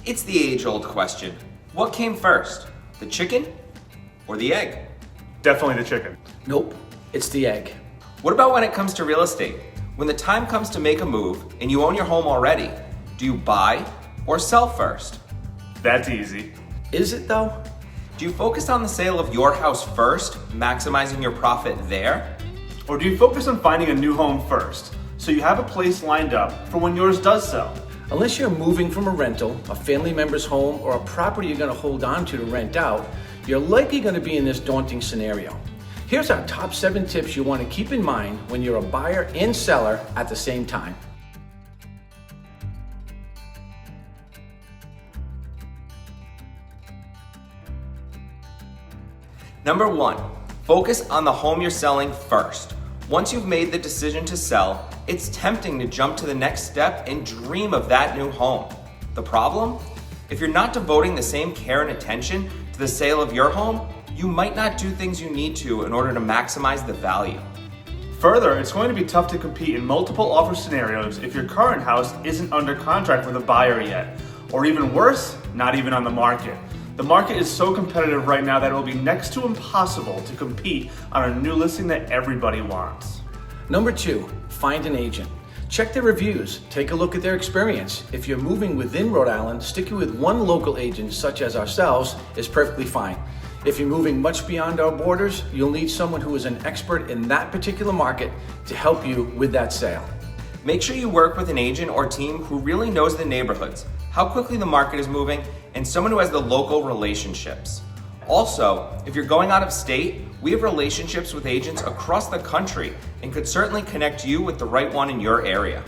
It's the age-old question. What came first, the chicken or the egg? Definitely the chicken. Nope, it's the egg. What about when it comes to real estate? When the time comes to make a move and you own your home already, do you buy or sell first? That's easy. Is it though? Do you focus on the sale of your house first, maximizing your profit there? Or do you focus on finding a new home first, so you have a place lined up for when yours does sell? Unless you're moving from a rental, a family member's home, or a property you're going to hold on to rent out, you're likely going to be in this daunting scenario. Here's our top 7 tips you want to keep in mind when you're a buyer and seller at the same time. Number 1, focus on the home you're selling first. Once you've made the decision to sell, it's tempting to jump to the next step and dream of that new home. The problem? If you're not devoting the same care and attention to the sale of your home, you might not do things you need to in order to maximize the value. Further, it's going to be tough to compete in multiple offer scenarios if your current house isn't under contract with a buyer yet, or even worse, not even on the market. The market is so competitive right now that it will be next to impossible to compete on a new listing that everybody wants. Number 2, find an agent. Check their reviews, take a look at their experience. If you're moving within Rhode Island, sticking with one local agent such as ourselves is perfectly fine. If you're moving much beyond our borders, you'll need someone who is an expert in that particular market to help you with that sale. Make sure you work with an agent or team who really knows the neighborhoods, how quickly the market is moving, and someone who has the local relationships. Also, if you're going out of state, we have relationships with agents across the country and could certainly connect you with the right one in your area.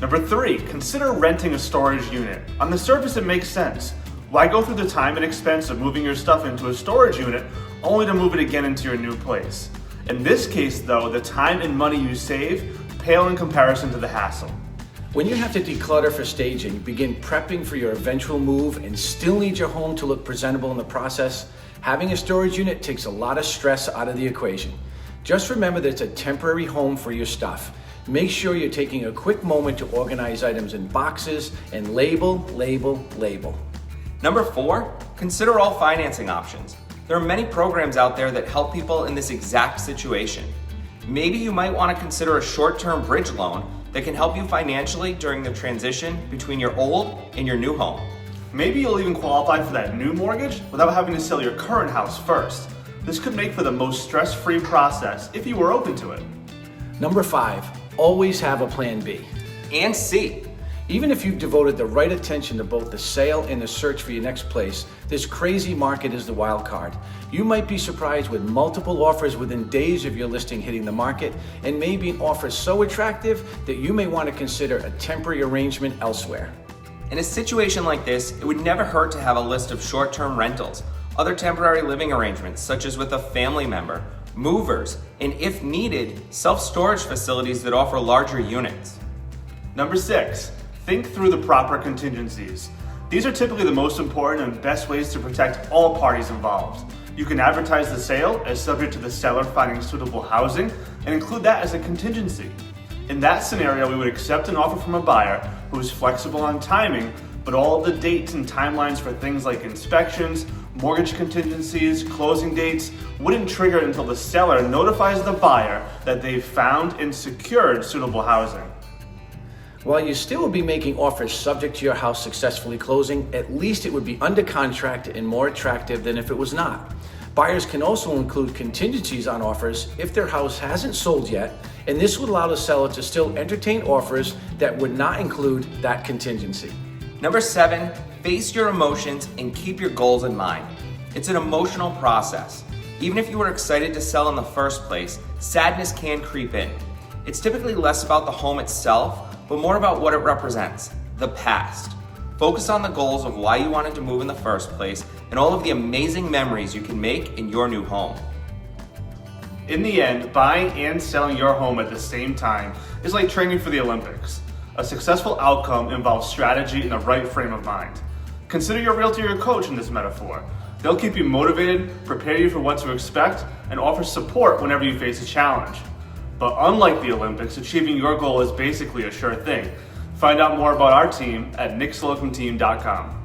Number 3, consider renting a storage unit. On the surface, it makes sense. Why go through the time and expense of moving your stuff into a storage unit only to move it again into your new place? In this case, though, the time and money you save pale in comparison to the hassle. When you have to declutter for staging, begin prepping for your eventual move, and still need your home to look presentable in the process, having a storage unit takes a lot of stress out of the equation. Just remember that it's a temporary home for your stuff. Make sure you're taking a quick moment to organize items in boxes and label. Number 4, consider all financing options. There are many programs out there that help people in this exact situation. Maybe you might want to consider a short-term bridge loan that can help you financially during the transition between your old and your new home. Maybe you'll even qualify for that new mortgage without having to sell your current house first. This could make for the most stress-free process if you were open to it. Number 5, always have a plan B. And C. Even if you've devoted the right attention to both the sale and the search for your next place, this crazy market is the wild card. You might be surprised with multiple offers within days of your listing hitting the market, and maybe an offer so attractive that you may want to consider a temporary arrangement elsewhere. In a situation like this, it would never hurt to have a list of short-term rentals, other temporary living arrangements such as with a family member, movers, and if needed, self-storage facilities that offer larger units. Number 6, think through the proper contingencies. These are typically the most important and best ways to protect all parties involved. You can advertise the sale as subject to the seller finding suitable housing and include that as a contingency. In that scenario, we would accept an offer from a buyer who is flexible on timing, but all of the dates and timelines for things like inspections, mortgage contingencies, closing dates wouldn't trigger until the seller notifies the buyer that they've found and secured suitable housing. While you still will be making offers subject to your house successfully closing, at least it would be under contract and more attractive than if it was not. Buyers can also include contingencies on offers if their house hasn't sold yet, and this would allow the seller to still entertain offers that would not include that contingency. Number 7, face your emotions and keep your goals in mind. It's an emotional process. Even if you were excited to sell in the first place, sadness can creep in. It's typically less about the home itself, but more about what it represents, the past. Focus on the goals of why you wanted to move in the first place and all of the amazing memories you can make in your new home. In the end, buying and selling your home at the same time is like training for the Olympics. A successful outcome involves strategy and the right frame of mind. Consider your realtor your coach in this metaphor. They'll keep you motivated, prepare you for what to expect, and offer support whenever you face a challenge. But unlike the Olympics, achieving your goal is basically a sure thing. Find out more about our team at nickslocumteam.com.